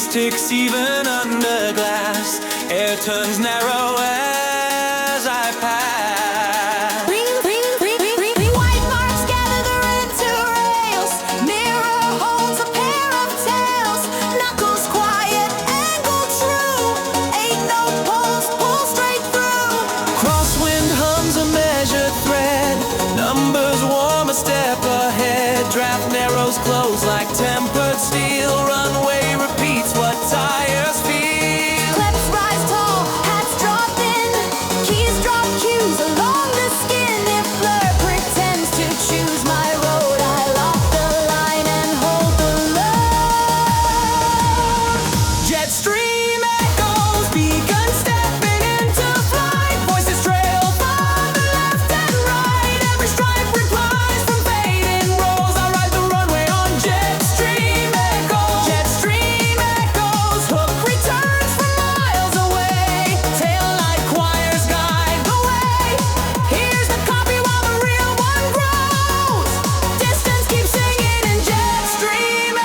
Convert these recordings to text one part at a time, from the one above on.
acoustics even under glass. Air turns narrow as I pass. White marks gather into rails. Mirror holds a pair of tails. Knuckles quiet, angle true. Ain't no pulse, pull straight through. Crosswind hums a measured thread. Numbers warm a step ahead. Draft narrows close like tempered steel. Runway repeats what tires feel. Clips rise tall, hats drop thin. Keys drop cues along the skin. If blur pretends to choose my road, I lock the line and hold the load. Jetstream echoes, beacon stepping into flight. Voices trail from the left and right. Every stripe replies from fading rows. I ride the runway on Jetstream echoes. Jetstream echoes, hook returns from miles away. Tail light choirs guide the way. Here's the copy while the real one grows. Distance keeps singing in Jetstream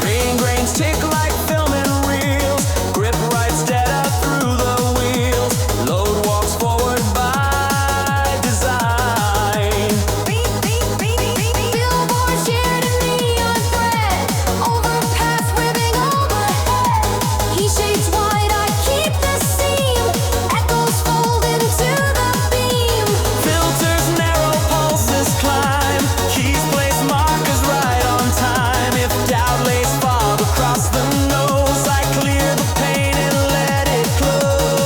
Green grains tick like film and reels. Grip right steady through the wheels. Load walks forward by design. Billboard shared a neon thread. Overpass ribbing overhead. He shades wide, I keep the seam. Echoes fold into the beam. Filters narrow, pulses climb. Keys place markers right on time. If doubt lays fog across the nose, I clear the pain and let it close.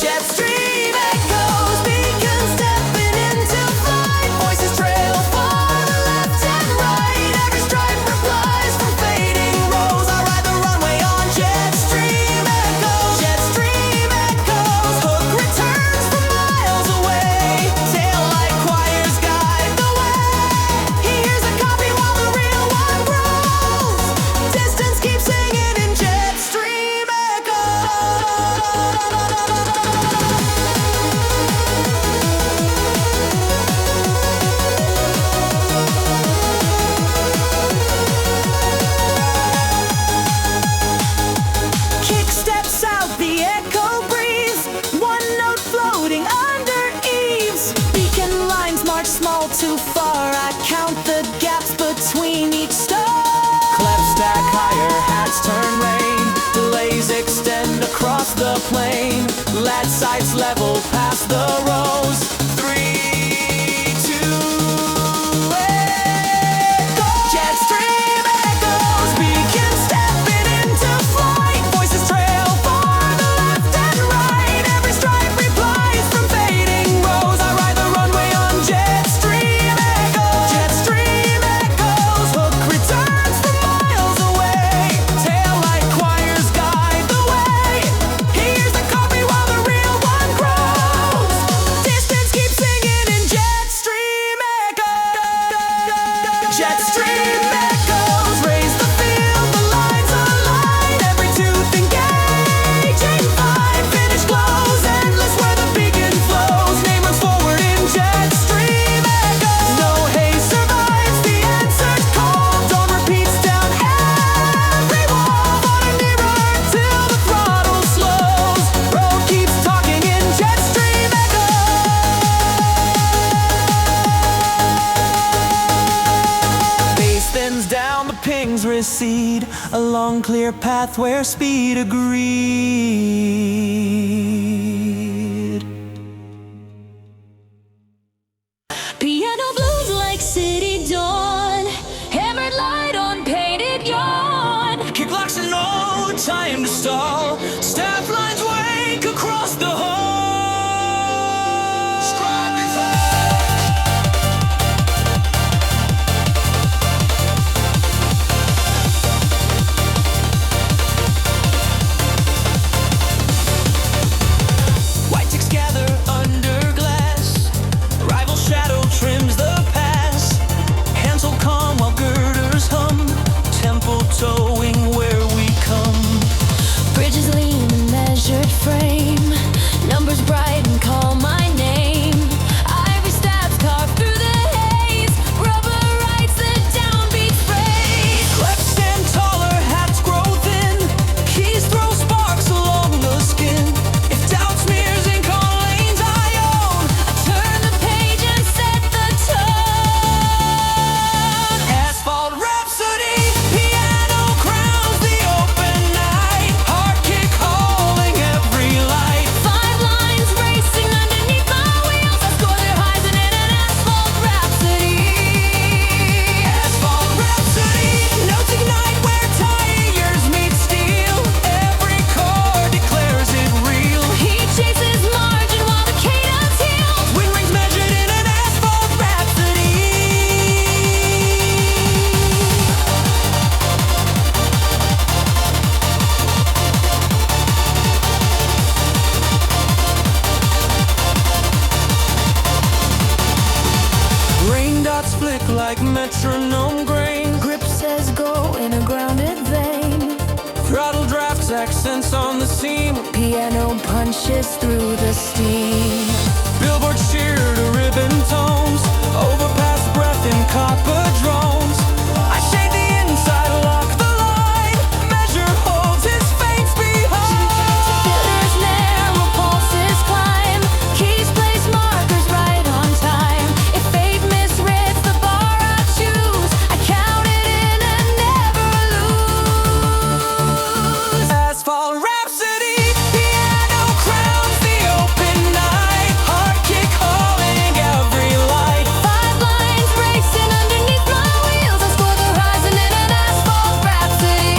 Jetstream echoes, beacon stepping into flight. Voices trail far the left and right. Every stripe replies from fading rows. I ride the runway on Jetstream echoes. Jetstream echoes, hook returns from miles away. Tail light choirs guide the way. He hears a copy while the real one grows. Distance keeps singing in Jetstream Kick steps out, the echo breathes. One note floating under eaves. Beacon lines march small too far. I count the gaps between each star. Clefs stack higher, hats turn rain. Delays extend across the plain. Lat sights level past the rows. 3, 2, echo. Jetstream echoes, beacon stepping into flight. Voices trail far the left and right. Every stripe replies from fading rows. I ride the runway on Jetstream echoes. Jetstream echoes, hook returns from miles away. Tail light choirs guide the way. Here's the copy while the real one grows. Distance keeps singing in Jetstream echoes. Jetstream echoes, raise the field, the lines align. Every tooth engaging, 5 finish glows. Endless where the beacon flows. Name runs forward in Jetstream echoes. No haze survives the answered call. Dawn repeats down every wall. On a mirror till the throttle slows. Road keeps talking in Jetstream echoes. Bass thins down, the pings recede. A long clear path where speed agreed. Piano blues like city dawn. Hammered light on painted yawn. Kick locks and no time to stall. Staff lines wake across the hall. White ticks gather under glass. Rival shadow trims the pass. Hands hold calm while girders hum. Tempo towing where we Brass accents on the seam, Piano punches through the steam. billboard sheer to ribbon tones, overpass breath in copper drones. I shade the inside, lock the line, measure holds his fates behind. Filters narrow, pulses climb, keys place markers right on time. If fate misreads the bar I choose, I count it in and never lose. Asphalt Rhapsody, piano crowns the open night, heart kick calling every light. 5 lines racing underneath my wheels. I score the horizon in an asphalt rhapsody.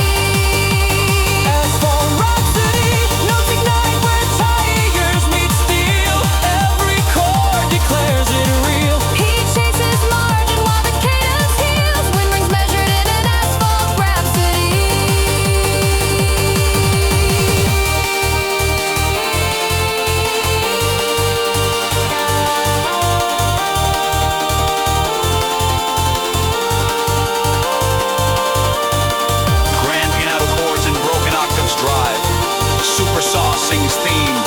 Asphalt Rhapsody, notes ignite where tigers meet steel. Every chord declares it real. He chases margin while the cadence heals. Wind rings measured in an asphalt rhapsody. Grand piano chords and broken octaves drive. Super saw sings theme.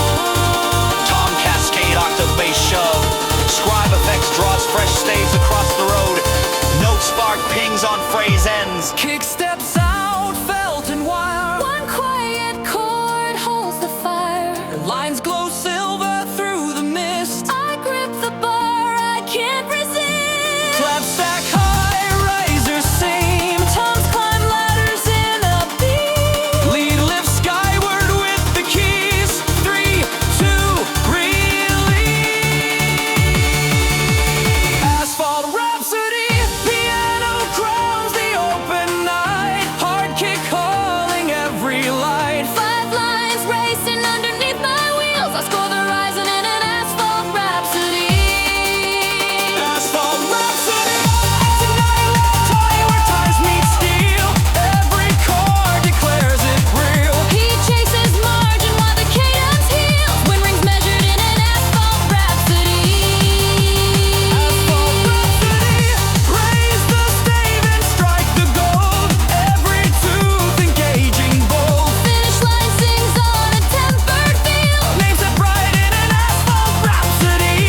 Tom cascade octave bass shove. Scribe effects draws fresh staves across the road. Note spark pings on phrase ends. Kick steps out, felt and wire. One quiet chord holds the fire. Lines glow silver through the mist. I grip the bar, I can't resist. Clap stack high, risers seam. Toms climb ladders in a beat. Lead lifts skyward with the keys. 3, 2, release. Asphalt Rhapsody, piano crowns the open night, heart kick calling every light. 5 lines racing underneath my wheels. I score the horizon in an asphalt rhapsody. Asphalt Rhapsody, tonight let toy where ties meet steel. Every chord declares it real. He chases margin while the cadence heals. Wind rings measured in an asphalt rhapsody. Asphalt Rhapsody, raise the stave and strike the gold. Every tooth engaging bold. Finish line sings on a tempered field. Names set bright in an asphalt rhapsody.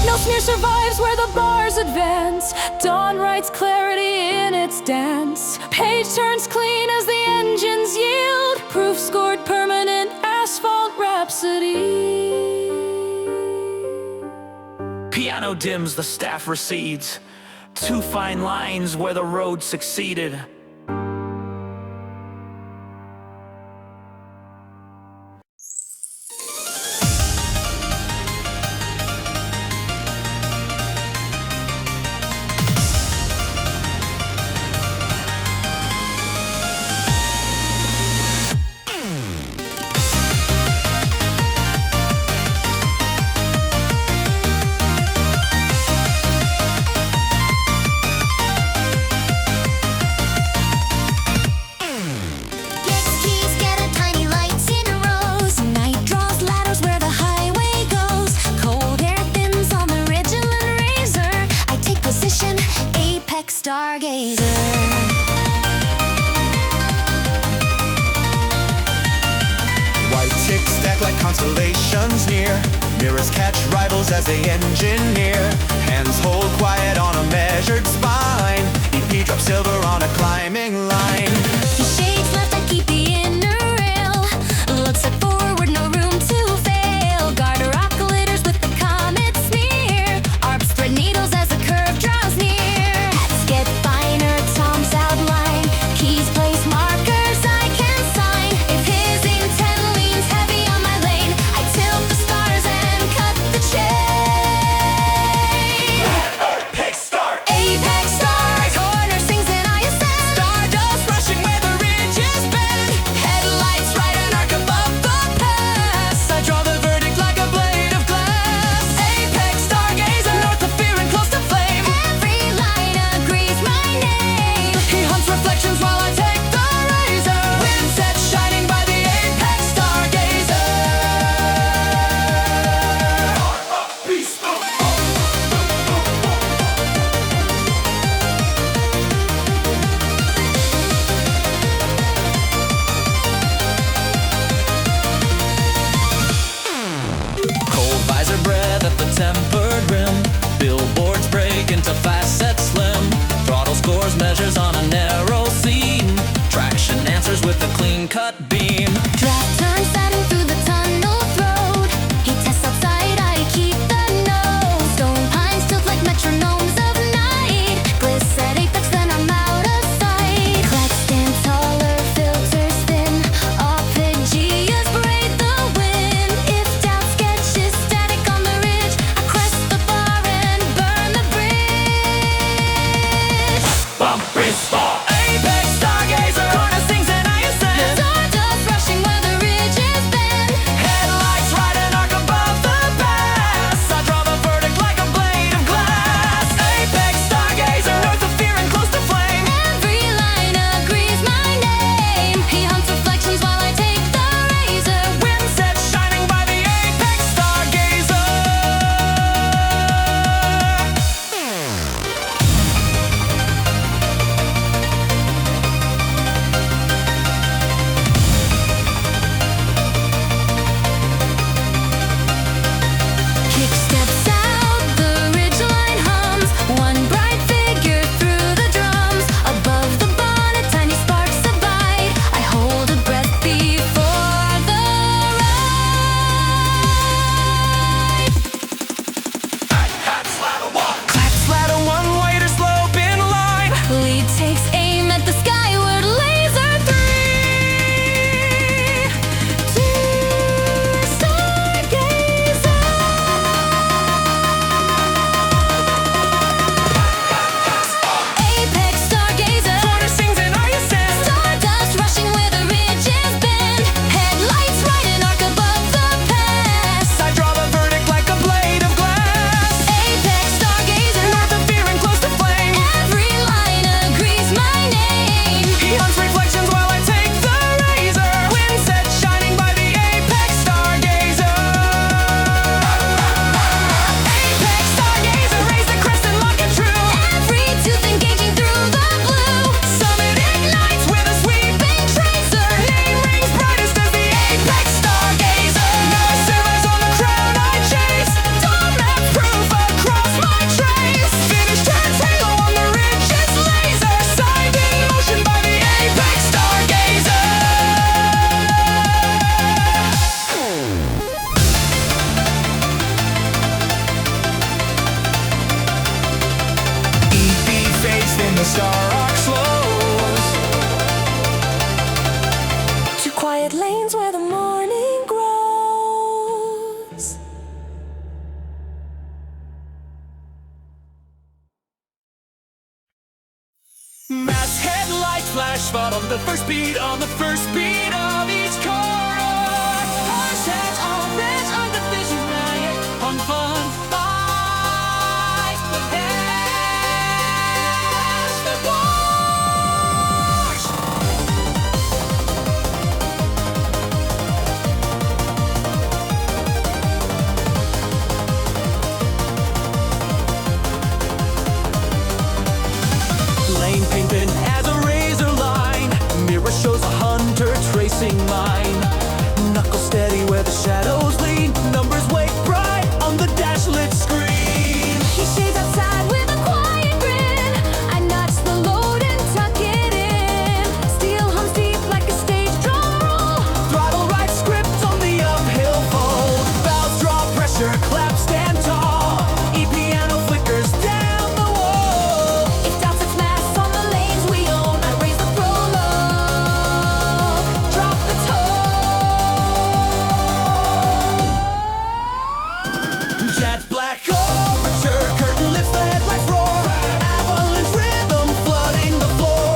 No smear survives where the bars advance. Dawn writes clarity in its dance. Page turns clean as the engines yield. Proof scored permanent asphalt rhapsody. Piano dims, the staff recedes. 2 fine lines where the road succeeded. Gets keys, get a tiny lights in rows. Night draws ladders where the highway goes. Cold air thins on the Redline razor. I take position, apex stargazer. White ticks stack like constellations near. Mirrors catch rivals as they engineer. Hands hold quiet on a measured spine. EP drops silver on a climbing line. He shakes left, I keep the inner rail. Looks at forward, no room to fail. Garter oscillators with the comet smear. Arps thread needles as the curve draws near. Hats get finer, Tom's outline. Keys place markers I can sign. If his intent leans heavy on my lane, I tilt the stars and cut the chain. Apex start. Apex stars, corner sings and I ascend. slash spot on the first beat, on the first beat of each chorus. Hashtag orange on the vision riot, on fun by the wash. Lane painted as a razor line, mirror shows a hunter tracing mine. Knuckle steady where the shadows lean, numbers wake bright on the dash lit screen. He shades outside with a quiet grin. I notch the load and tuck it in. Steel hums deep like a stage drum roll. Throttle right script on the uphill fold. Valves draw pressure, clap stand tall. E-piano flickers down the wall. If doubts its mass on the lanes we own, I raise the prologue, drop the tone. Jet black overture, curtain lifts, the headlights roar. Avalanche rhythm flooding the floor.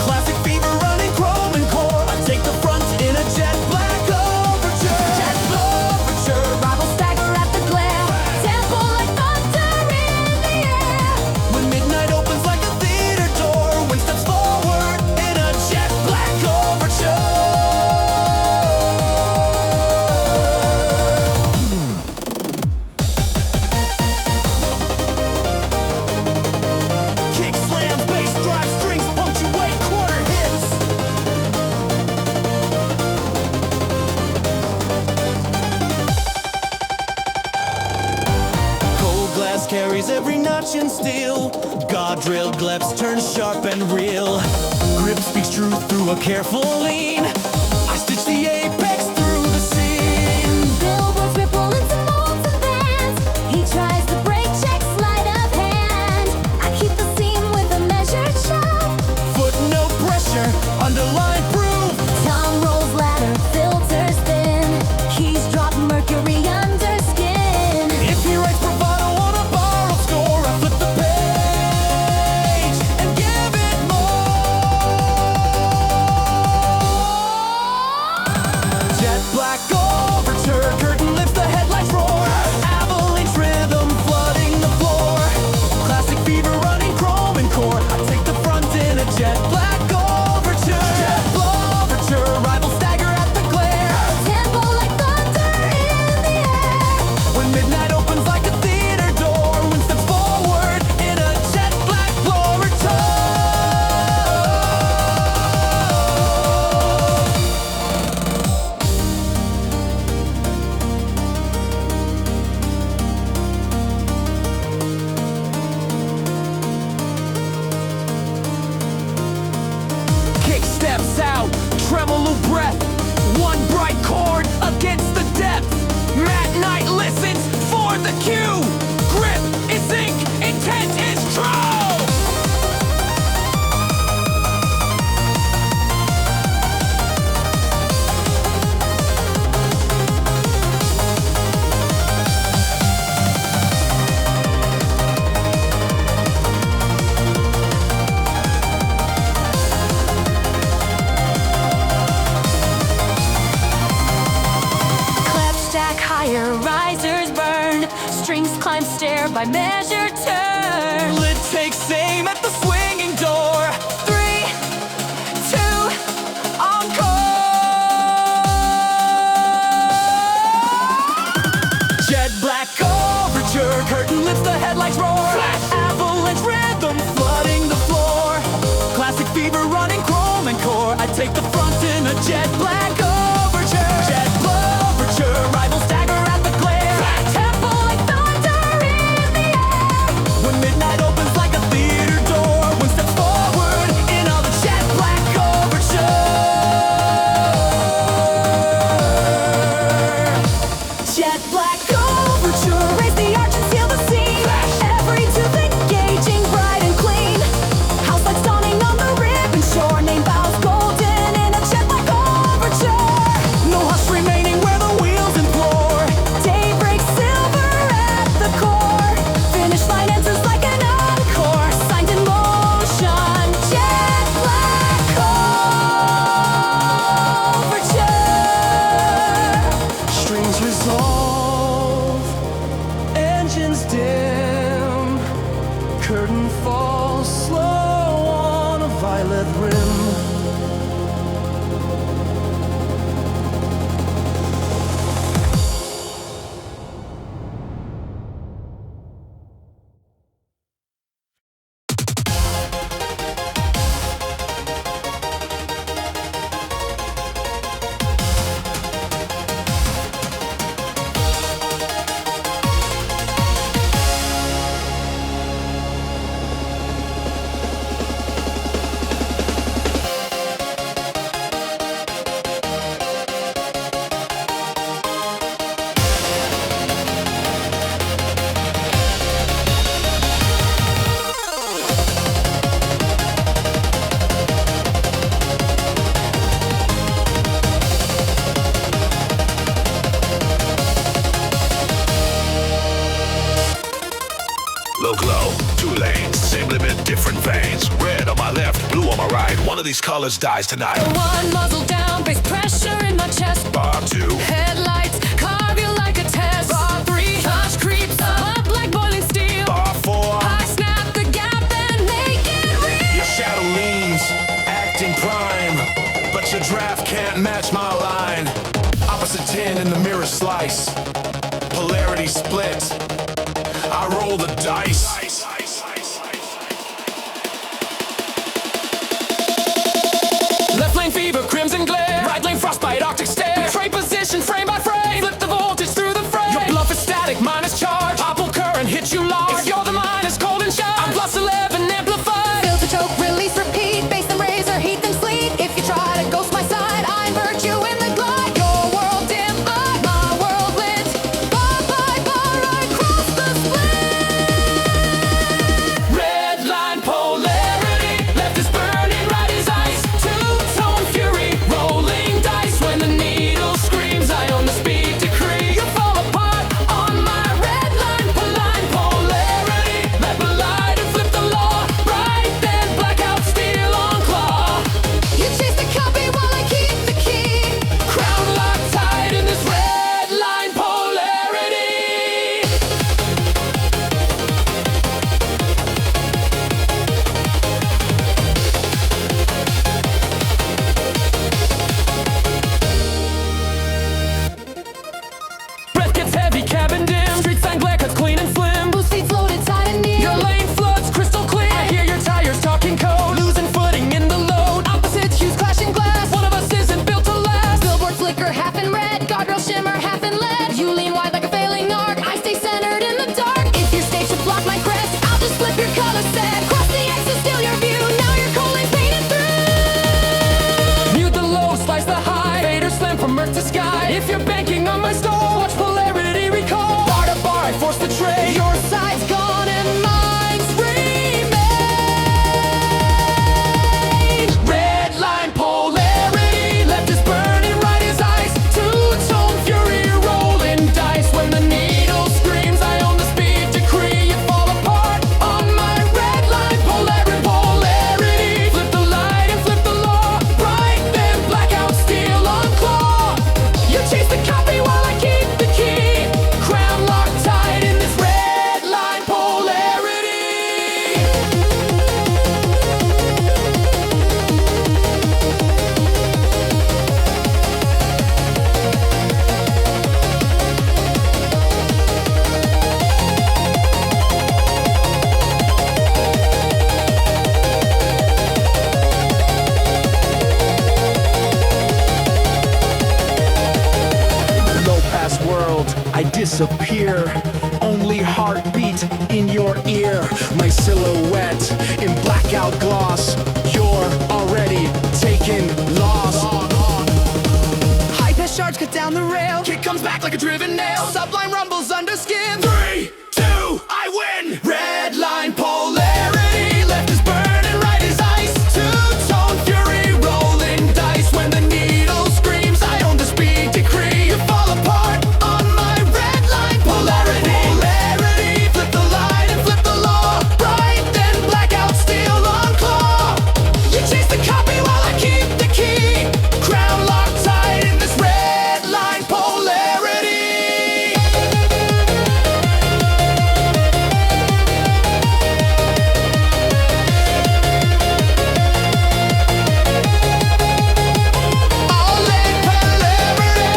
Classic fever running chrome and core. I take the front in a jet black overture. Jet overture, rivals stagger at the glare. Tempo like thunder in the air. When midnight opens like a theater door, wind steps forward in a jet black overture. Kick slam, bass drive, strings punctuate quarter hits. Cold glass carries every notch in steel. Guardrail gleps turn sharp and real. Grip speaks truth through a careful lean. I stitch the apex through the scene. Billboards ripple into molds and bands. He tries to break, check sleight of hand. I keep the scene with a measured shot. Foot no pressure, underline proof. Tongue rolls ladder, filters thin. Keys drop mercury under skin. If he writes bravado on a borrowed score, I flip the page and give it more. Jet black overture, curtain lifts, the headlights roar. Avalanche rhythm flooding the floor. Classic fever running chrome and core. I take the front in a jet black overture. Jet overture, rivals stagger at the glare. Tempo like thunder in the air. When midnight opens like a theater door, wind steps forward in a jet black overture. Kick steps out, tremolo breath. One bright chord against the depth. Matt Knight listens for the cue. Grip is ink, intent is true. Clap stack higher, risers burn. Strings climb stair by measured turn. Lid takes aim at the swinging door. 3, 2, encore. Jet black overture, curtain lifts, the headlights roar. Avalanche rhythm flooding the floor. Classic fever running chrome and core. I take the front in a jet black overture. Jet overture, rivals stagger at the glare. Tempo like thunder in the air. When midnight opens like a theater door, one step forward in all the jet black overture. Jet black overture, raise the arch and seal the scene. Every tooth engaging, bright and clean. House lights dawning on the ribbon shore. Name bows golden in a jet black overture. different veins. Red on my left, blue on my right. One of these colors dies tonight. One muzzle down, face pressure in my chest. Bar 2. Headlights carve you like a test. Bar 3, touch creeps up like boiling steel. Bar 4. I snap the gap and make it real. Your shadow leans, acting prime, but your draft can't match my line. Opposite 10 in the mirror slice. Polarity split. I roll the dice. Left lane fever, crimson glare. Right lane frostbite, arctic stare. Betray position, frame by frame. Flip the voltage through the frame. Your bluff is static, minus charge. Pop will current, hit you large. If you're the minus, cold and sharp. I'm plus 11, amplified. Filter choke, release, repeat. Base them razor, heat them sleep. If you try to ghost my side, I invert you in the glide. Your world dim, my world lit. Bar by bar, I cross the split. Red line polarity. Left is burning, right is ice. Two-tone fury, rolling dice. When the needle screams, I own the speed decree. You fall apart on my red line polarity. Let collide and flip the law. Right then, blackout, steel on claw. You chase the copy while I keep the key. Crown locked tight in this red line polarity. Breath gets heavy, cabin dim. Street sign glare cuts clean and slim. Boost seats loaded tight and near. Your lane floods crystal clear. I hear your tires talking code. Losing footing in the load. Opposites hues clashing glass. One of us isn't built to last. Billboard flicker half in red. Guardrail shimmer half in lead. You lean wide like a failing arc. I stay centered in the dark. If your stage should block my crest, I'll just flip your color set. Cross the X to steal your view. Now your calling's painted through. Mute the low, slice the high. Fader slam from earth to sky. If you're banking on my stall, watch polarity recall. Bar to bar, I force the trade. Your side's gone and mine's remain. Red line polarity. Left is burning, right is ice. Two-tone fury, rolling dice. When the needle screams, I own the speed decree. You fall apart on my red line polarity. Flip the light and flip the law. Right then, blackout, steel on claw. You chase the copy while I keep the key. Crown locked tight in this red line polarity. Low pass world, I disappear. Only heartbeat in your ear. My silhouette in blackout gloss. You're already taken loss. High pass charge cut down the rail. Kick comes back like a driven nail. Sublime rumbles under skin. 3, 2, I win. Red line polarity. Left is burning, right is ice. Two-tone fury, rolling dice. When the needle screams, I own the speed decree. You fall apart on my red line polarity. Flip the light and flip the law. Right then, blackout, steel on claw. You chase the copy while I keep the key. Crown locked tight in this red line polarity. All in polarity.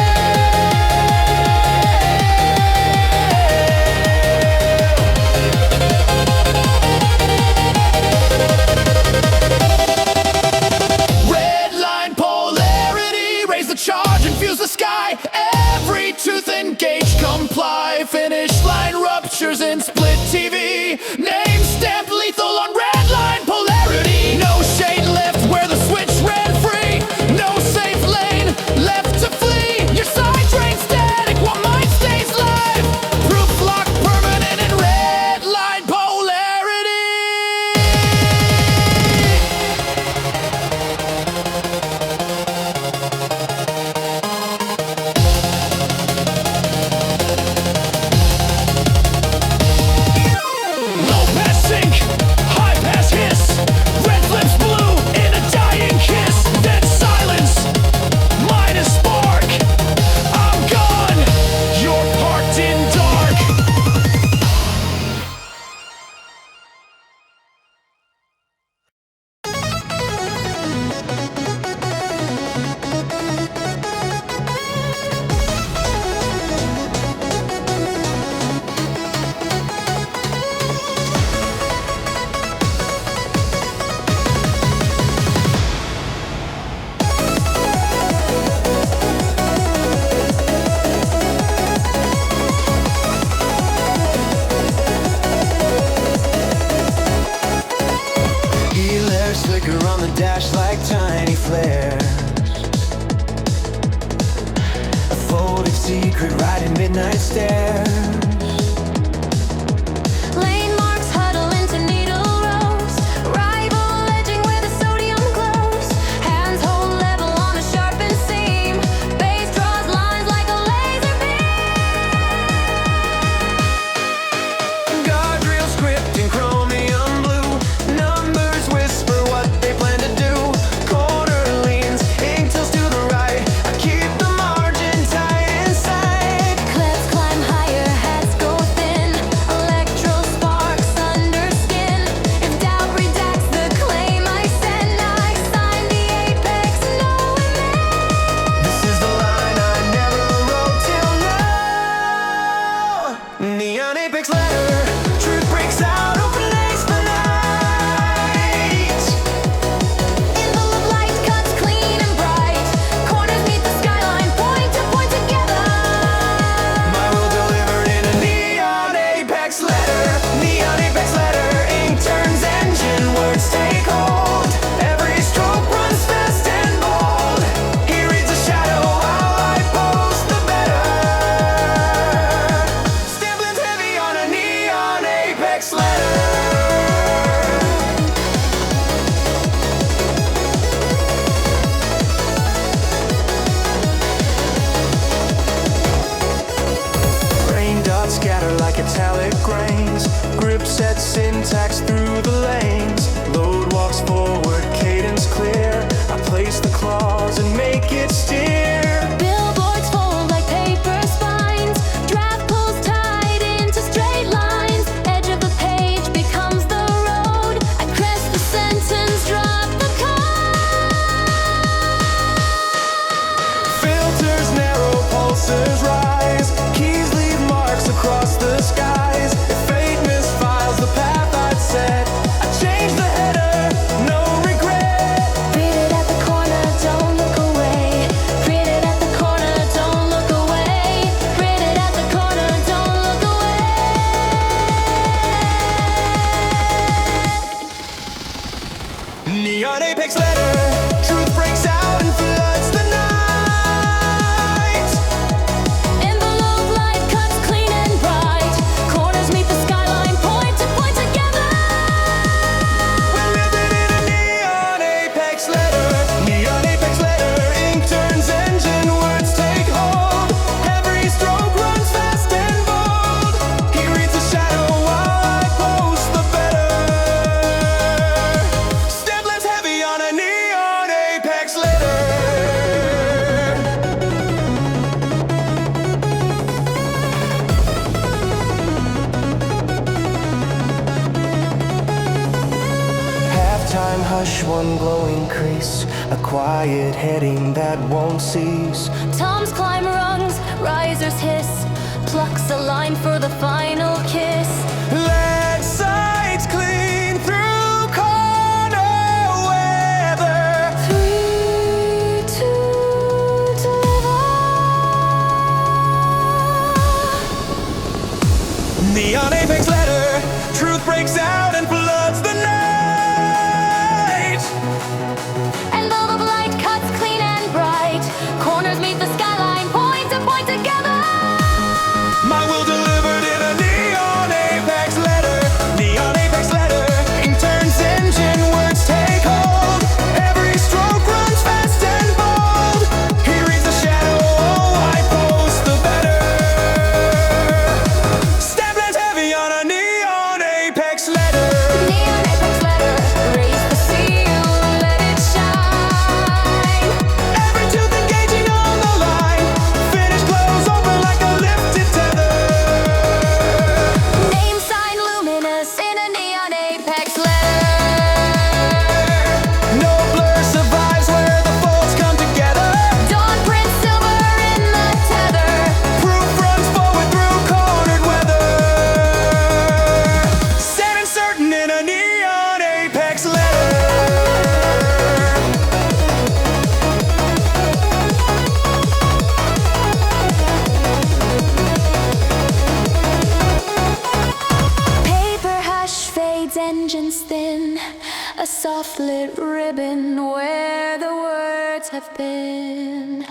Red line polarity, raise the charge and fuse the sky. Every tooth and gauge comply. Finish line ruptures in split TV. Name stamp lethal on red line polarity. No shade left where the switch ran free. No safe lane left to flee. Your side train static while mine stays live. Proof lock permanent in red line polarity. flares. A folded secret riding midnight stairs. Lane marks huddle into needle rows. Rival edging where the sodium glows. Hands hold level on a sharpened seam. Bass draws lines like a laser beam. Guardrail script in chromium blue. Numbers whisper what they plan to do. Corner leans, ink tilts to the right. I keep the margin tight inside. Clips climb higher, heads go thin. Electro sparks under skin. If doubt redacts the claim I send, I sign the apex, no image. This is the line I never wrote till now. Neon apex letter, truth breaks out, open lace the night. Envelope of light cuts clean and bright. Corners meet the skyline, point to point together. My will delivered in a neon apex letter. Neon apex letter, ink turns engine, words take hold. Every stroke runs fast and bold. He reads a shadow while I post the better. Stampling's heavy on a neon apex letter. Rain dots scatter like italic grains. Grip set syntax through the lanes. Load walks forward, cadence clear. I place the claws and make it steer. Billboards fold like paper spines. Draft pulls tied into straight lines. Edge of the page becomes the road. I crest the sentence, drop the code. Filters narrow, pulses rise. Keys leave marks across the skies. If fate misfiles the path I'd set, I change the header, no regret. Read it at the corner, don't look away. Read it at the corner, don't look away. Read it at the corner, don't look away. Neon apex letter, truth breaks out and floods the night. Envelope light cuts clean and bright. Corners meet the skyline, point to point together. We're living in a neon apex letter. Neon apex letter, ink turns engine, words take hold. Every stroke runs fast and bold. He reads the shadow while I post the better. Stampling's heavy on a neon apex letter. Halftime hush, one glowing crease. A quiet heading that won't cease. Toms climb rungs, risers hiss. Plucks a line for the final kiss. Let sights clean through corner weather. 3, 2, deliver. Neon apex letter, truth breaks out and floods the night. Envelope light cuts clean and bright. Corners meet the skyline, point to point together. My will delivered in a neon apex letter. Neon apex letter, ink turns engine, words take hold. Every stroke runs fast and bold. He reads the shadow, oh, I post the better. Stampling's heavy on a neon apex letter. Neon apex letter, raise the seal, let it shine. Every tooth engaging on the line. Finish close open like a lifted tether. Name sign luminous in a neon apex letter. No blur survives where the folds come together. Dawn print silver in the tether. Proof runs forward through cornered weather. Set and certain in a neon apex letter. Paper hush fades, engines thin. A soft lit ribbon where the words have been.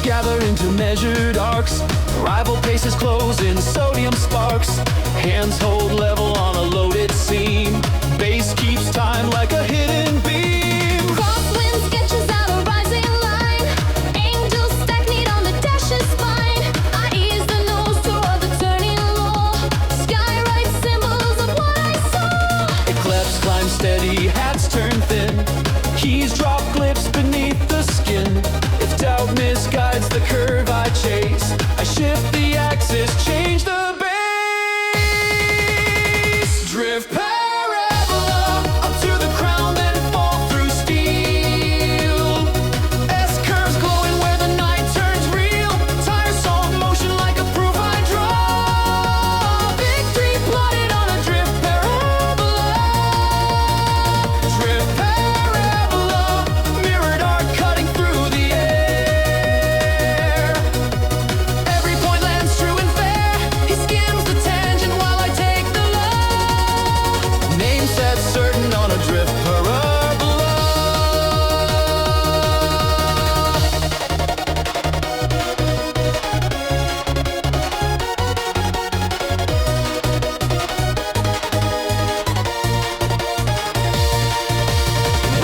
Gather into measured arcs. Rival paces closing, sodium sparks. Hands hold level on a loaded seam. Bass keeps time like a hidden beam. Crosswind sketches out a rising line. Angels stagnate on the dash's spine. I ease the nose toward the turning law. Skywrite symbols of what I saw. Eclipse climb steady, hats turn thin. Keys drop clips beneath the skin. If doubt misguides the curve I chase, I shift the axis, change the base. Drift parabola up to the crown, then fall through steel. S-curves glowing where the night turns real. Tires soft motion like a proof I draw. Victory plotted on a drift parabola. Drift parabola, mirrored arc cutting through the air. Every point lands true and fair. He skims the tangent while I take the low. Name set certain on a drift parabola.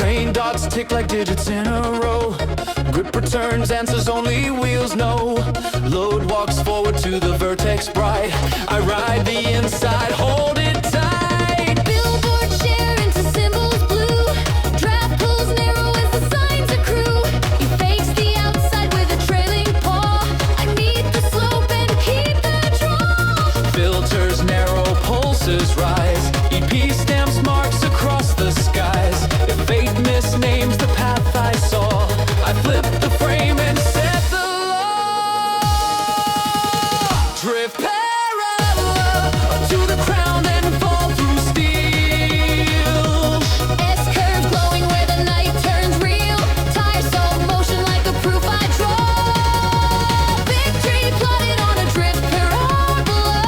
Rain dots tick like digits in a row. Grip returns, answers only wheels know. Load walks forward to the vertex bright. I ride the inside, hold it tight. Billboard share into symbols blue. Draft pulls narrow as the signs accrue. He fakes the outside with a trailing paw. I meet the slope and keep the draw. Filters narrow, pulses rise. EP stamps marks across the skies. If fate misnames the path I saw, I flip the frame and set the law. Drift parabola to the crown, then fall through steel. S-curve glowing where the night turns real. Tires soft motion like a proof I draw. Victory plotted on a drift parabola.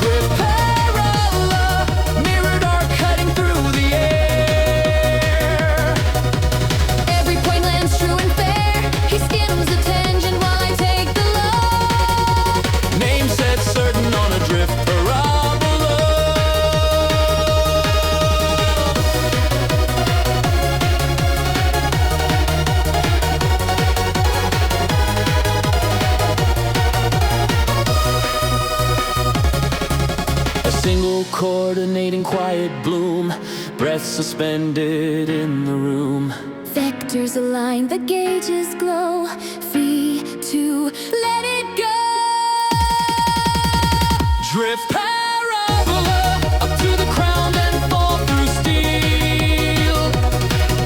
Drift parabola, mirrored arc cutting through the air. Every point lands true and fair. He skims the tangent while I take the low. Name set certain on a drift parabola. A single coordinating quiet bloom, breath suspended in the room. Vectors align, the gauges glow. Free to let it go. Drift parabola up to the crown, then fall through steel.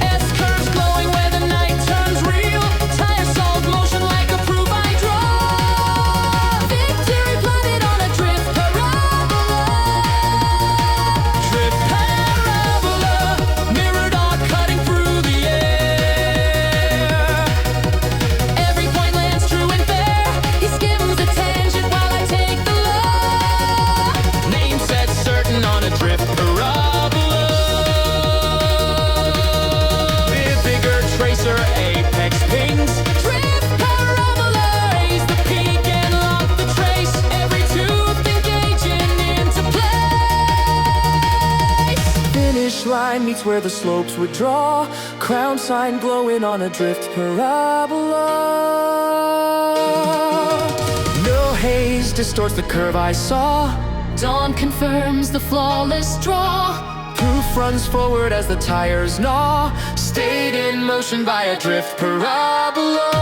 S-curves glowing where the night turns real. Tires soft motion like a proof I draw. Victory plotted on a drift parabola. Drift parabola, mirrored arc cutting through the air. Every point lands true and fair. He skims the tangent while I take the low. Name set certain on a drift parabola. With bigger tracer, apex pings. Drift parabola. Raise the peak and lock the trace. Every tooth engaging into place. Finish line meets where the slopes would draw. Crown sign glowing on a drift parabola. No haze distorts the curve I saw. Dawn confirms the flawless draw. Proof runs forward as the tires gnaw. Stayed in motion by a drift parabola.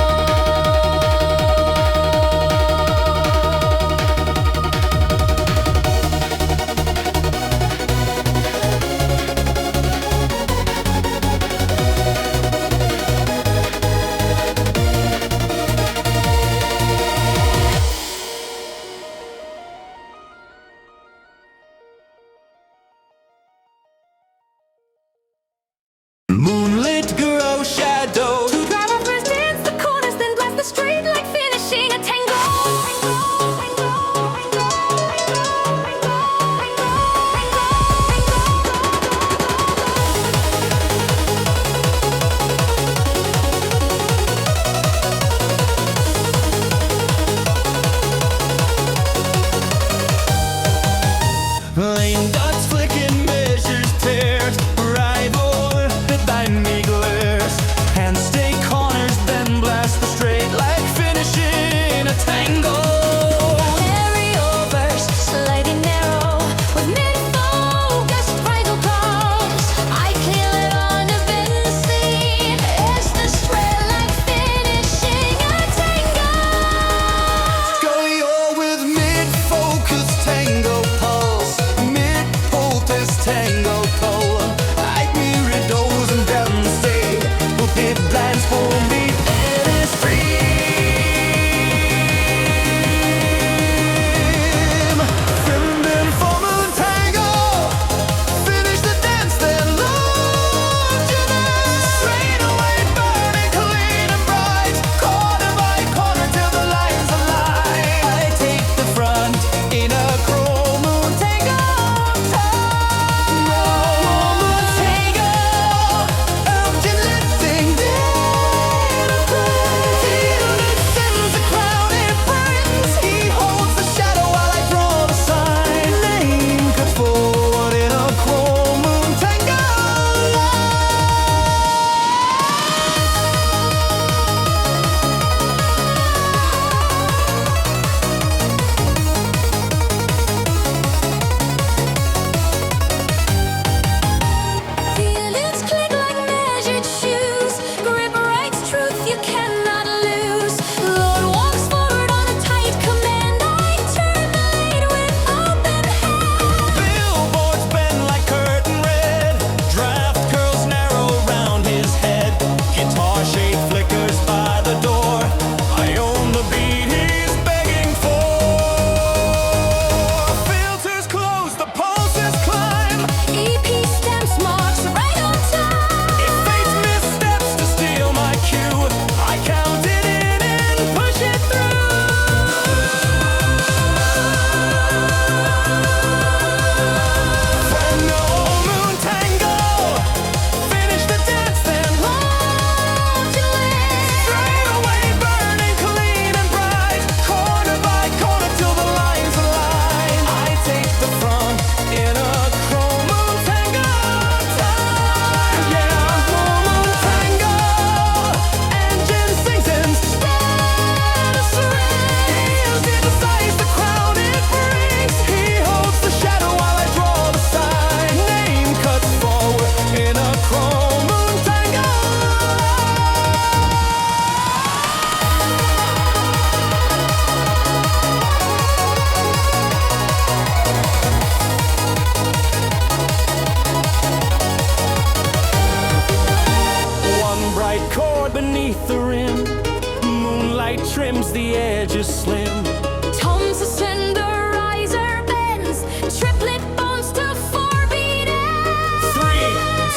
trims the edges slim. Tom's a cenderizer bends, triplet bones to 4-beat ends. 3,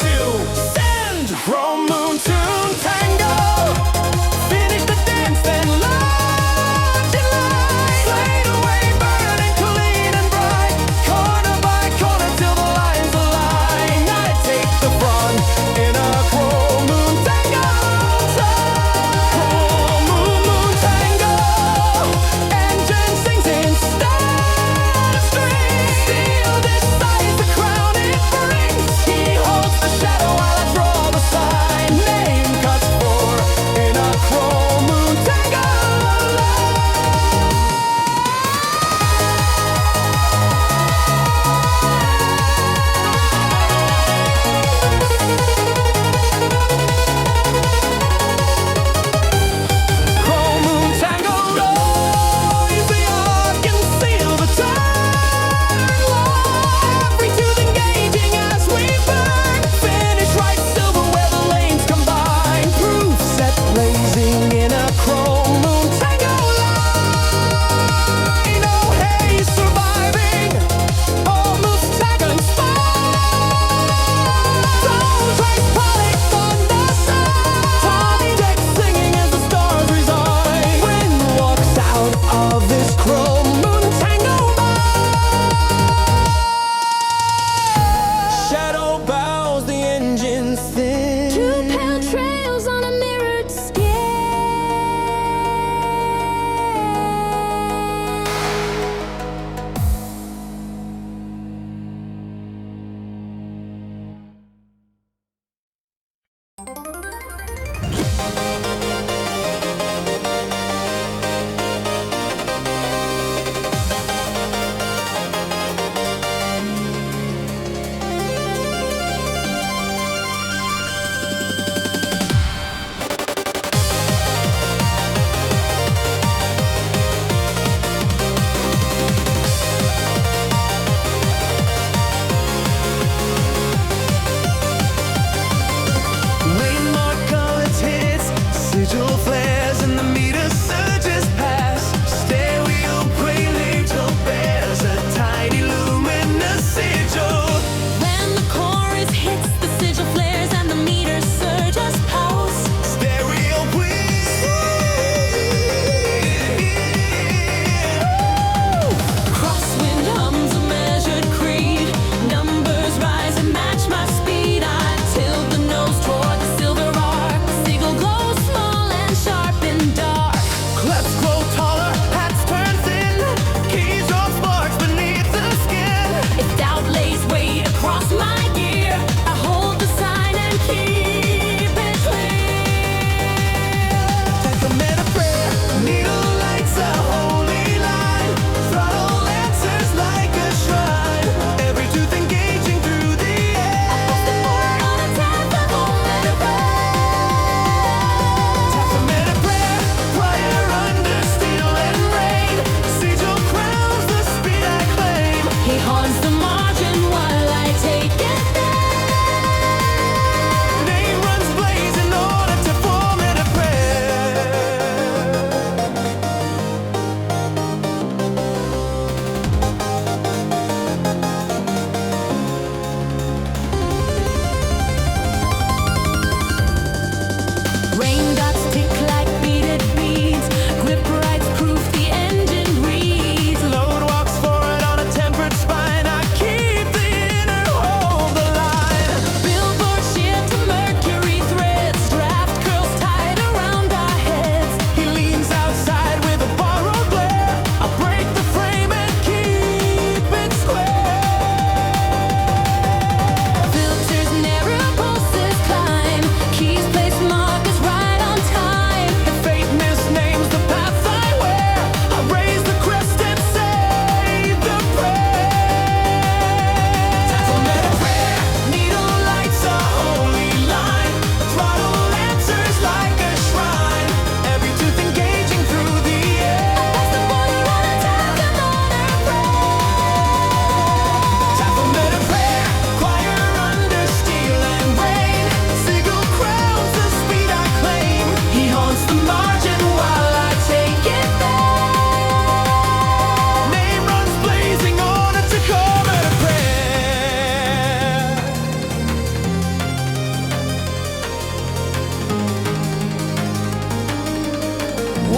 2, send! Chrome moon tune tango. Finish the dance, then locked in line. Fade away, burning clean and bright. Corner by corner till the lines align. I take the front in a chrome moon tango. Chrome moon tango. And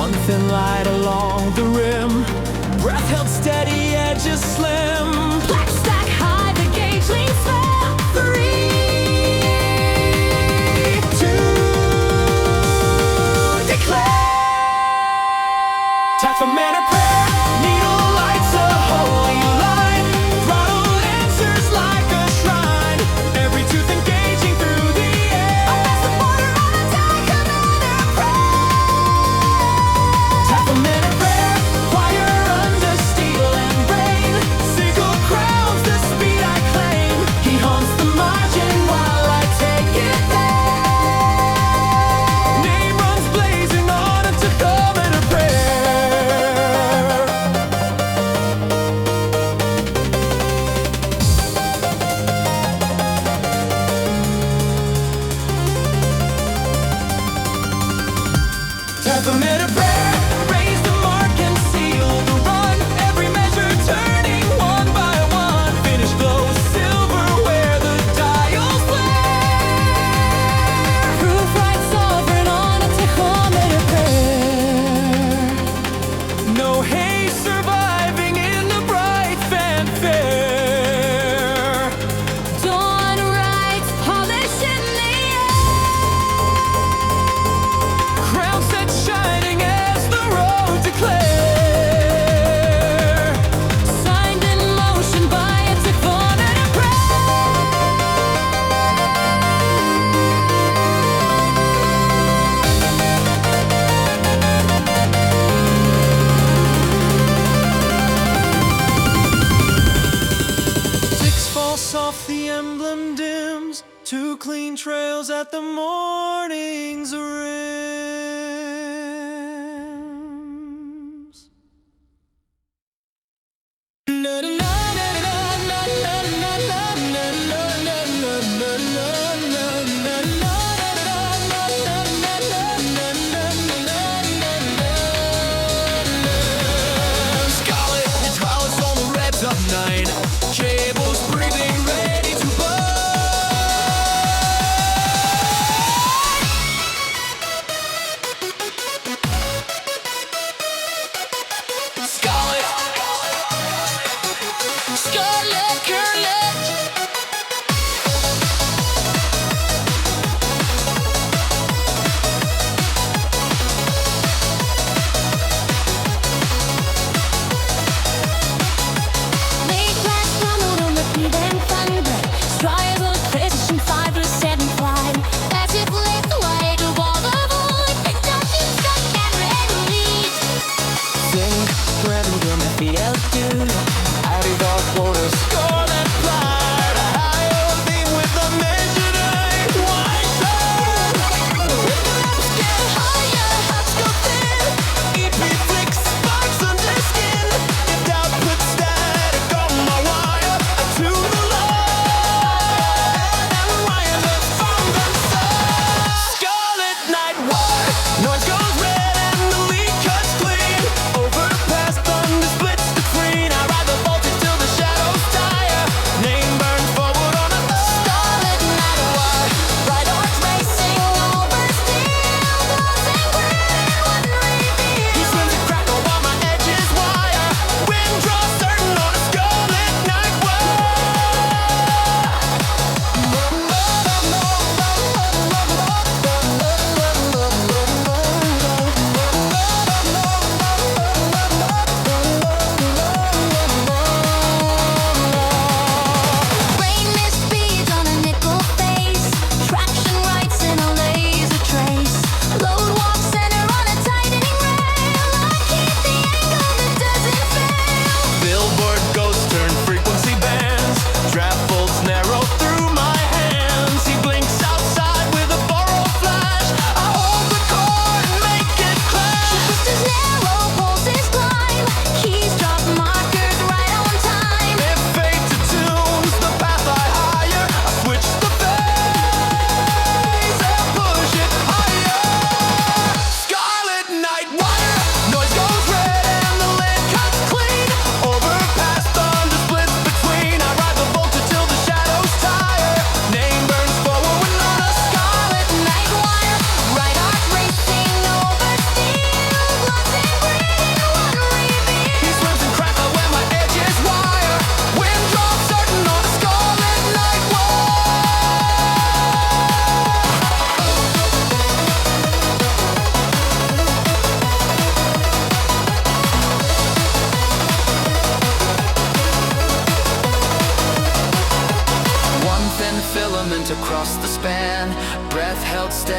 One thin light along the rim, breath held steady, edges slim. Black stack high, the gauge leans fair. 3, 2, declare. Tachometer prayer, needle lights a holy line. Throttle answers like a shrine. Every tooth engaging through the air. I pass the border on a tachometer prayer. Tachometer prayer, choir under steel and rain. Sickle crowns the speed I claim. He haunts the margin while I take it there. Name runs blazing on a tachometer prayer. Tachometer prayer, raise the mark and seal the run. Every measure turning one by one. Finish glow silver where the dials flare. Proof right sovereign on a tachometer prayer. No haze surviving in the bright fanfare. Dawn rights polish in the air. Crown set shining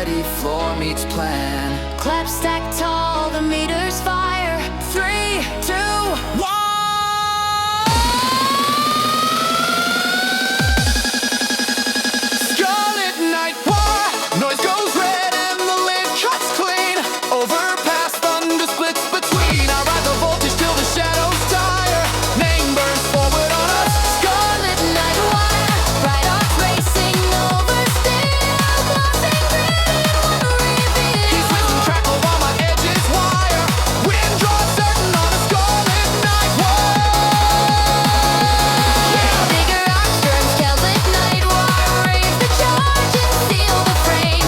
ready, floor meets plan. Clap stack tall, the meters fire. 3, 2, 1. Scarlet Nightwire, noise goes red and the lid cuts clean. Overpass, thunder splits between. I ride the voltage till the shadows tire. Name burns forward on us. Scarlet Nightwire, bright arcs racing over steel, glossing green in one reveal. He's whizzing crackle while my edges wire. Wind draws certain on a Scarlet Nightwire. Bigger arcs turn Scarlet Nightwire, raise the charge and seal the frame.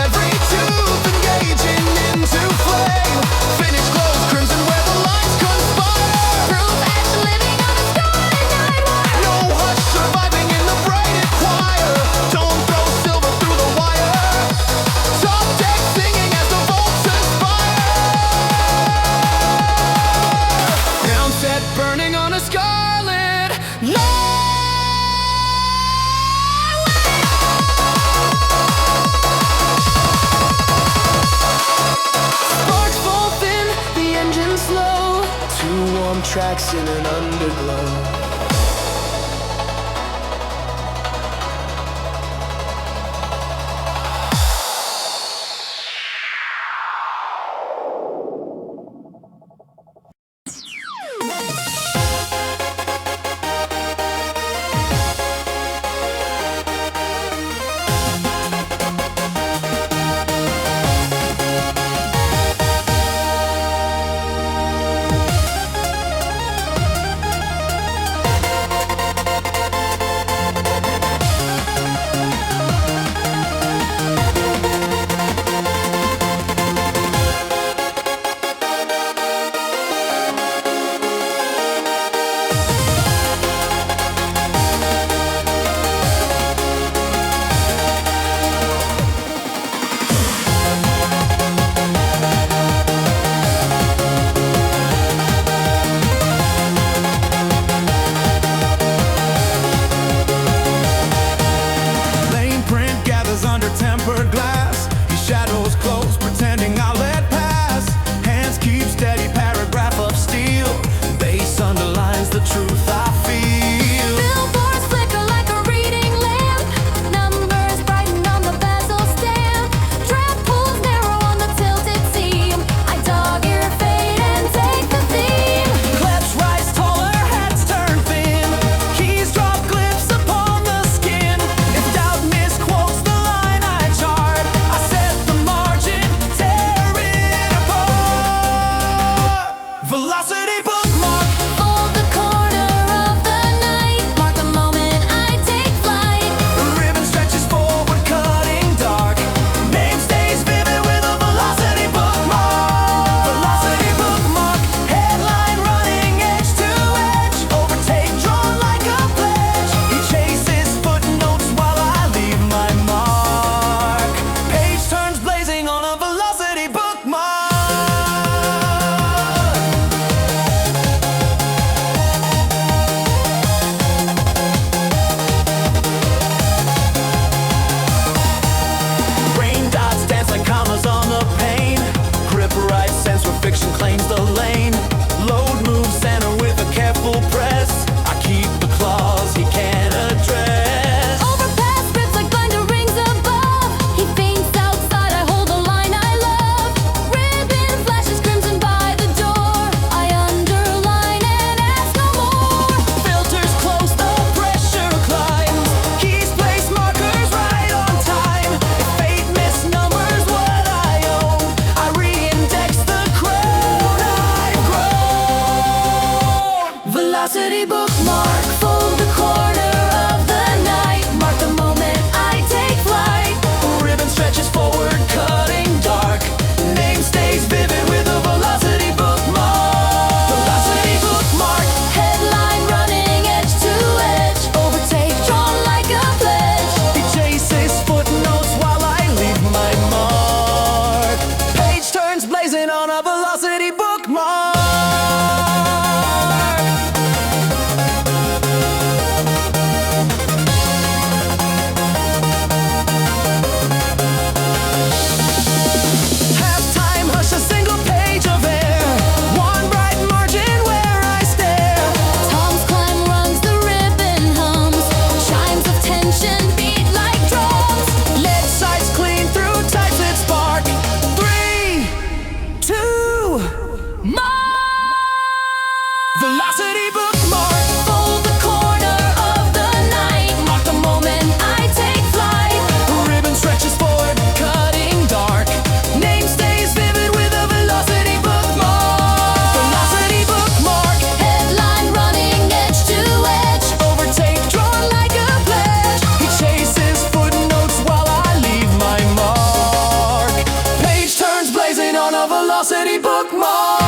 Every tooth engaging into flame. Finish glows crimson where the lines conspire. Proof as living on a Scarlet Nightwire. No hush surviving in the braided choir. Don't throw silver through the wire. Top deck singing as the volts aspire. Ground set burning on a Scarlet Nightwire. Sparks fall thin, the engine slow. Two warm tracks in an underglow. velocity bookmark.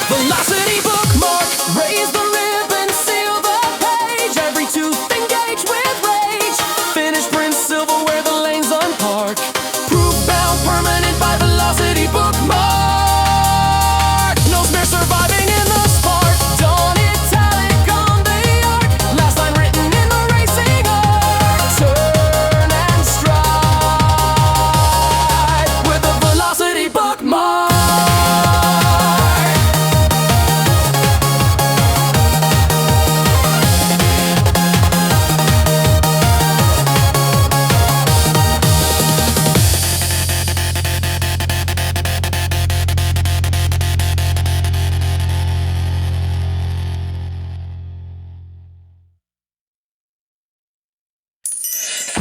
Velocity bookmark, raise the ribbon, seal the page. Every tooth engage with rage. Finish print silverware, the lanes unpark. Proof bound, permanent by velocity bookmark. No smear surviving in the spark. Dawn italic on the arc. Last line written in the racing arc. Turn and stride with the velocity bookmark.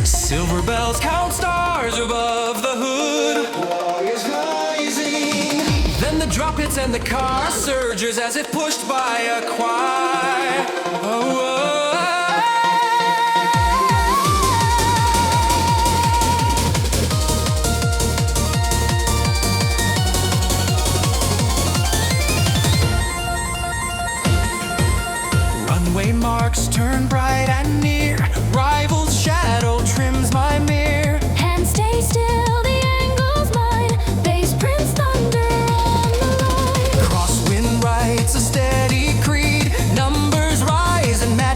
Silver bells count stars above the hood. War is rising. Then the drop hits and the car surges as if pushed by a choir. Runway marks turn bright and near. Rival's shadow trims my mirror. Hands stay still, the angle's mine. Bass prints thunder on the line. Crosswind writes a steady creed. Numbers rise and magic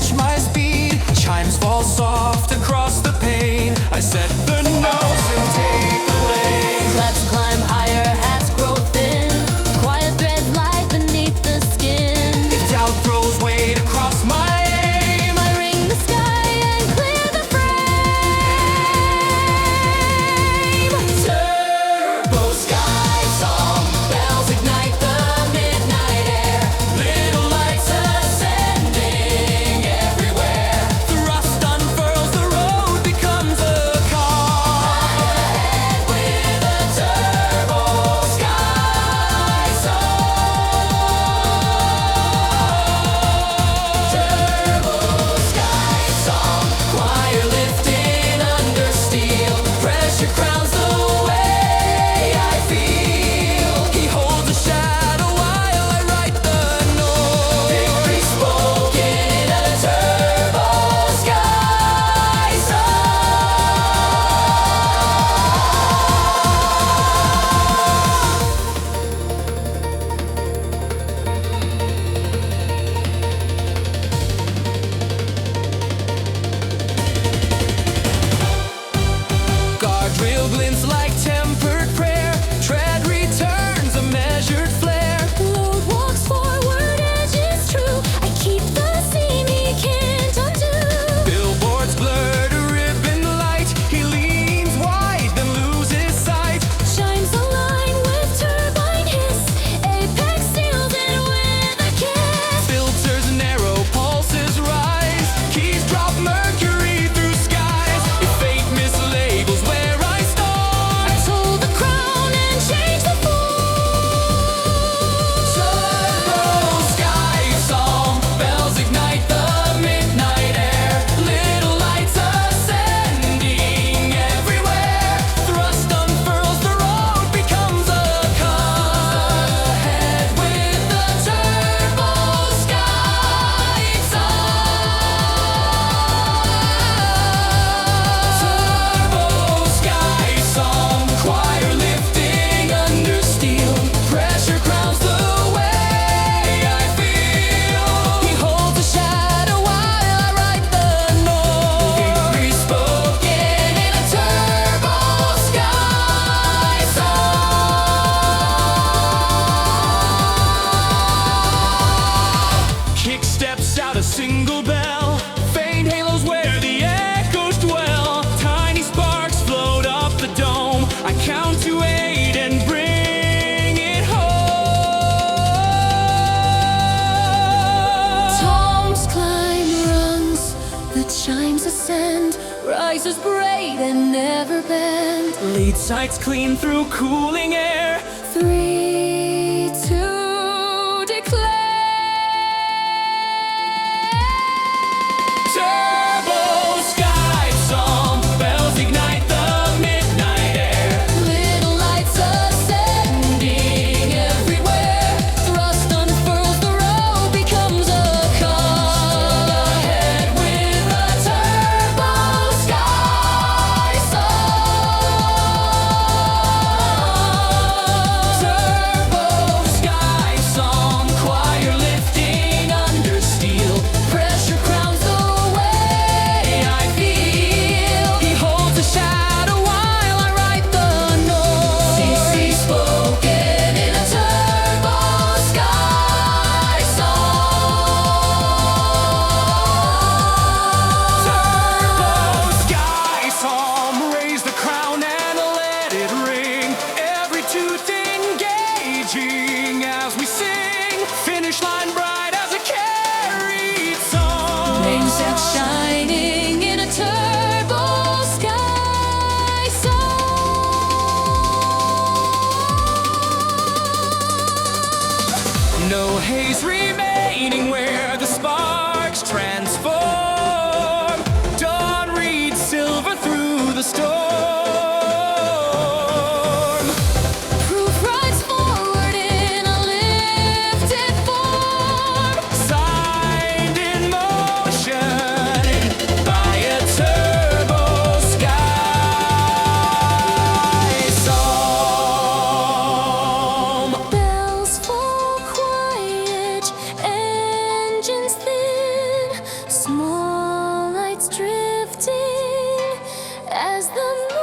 Speed sights clean through cooling air. 3, 2, declare. Turbo sky song, bells ignite the midnight air. Little lights ascending everywhere. Thrust unfurls, the road becomes a car. Ahead with a Turbo sky turbo sky song, choir lifting under steel. pressure crowns the way I feel. He holds a shadow while I write the note. CC spoken in a turbo sky Turbo sky psalm, raise the crown and let it ring. Every tooth engaging as we sing. Finish line bright as a carried song. Rain set shining in a turbo sky No haze remaining where the sparks transform. Dawn reads silver through the storm. Proof rides forward in a lifted form. Signed in motion by a turbo sky psalm. Bells fall quiet, engines thin, small lights drifting as the